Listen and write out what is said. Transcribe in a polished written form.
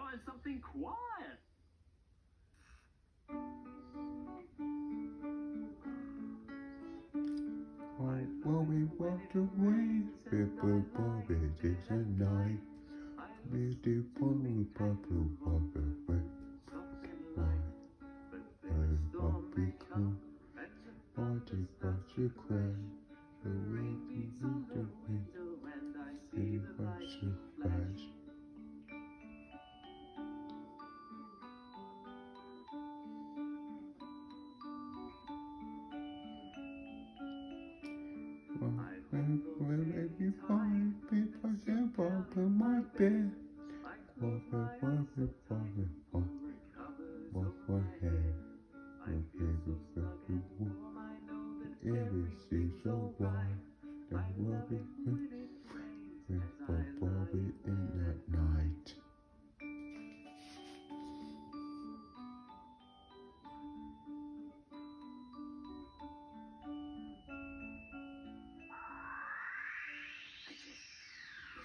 try something quiet. Oh, well, we walked away, people, Bobby, it's a night. We do one, we probably walk away. Why? I won't become. Why did you cry? The way you do me, it was so fast. Well, if you find people jump up in my bed, walk away,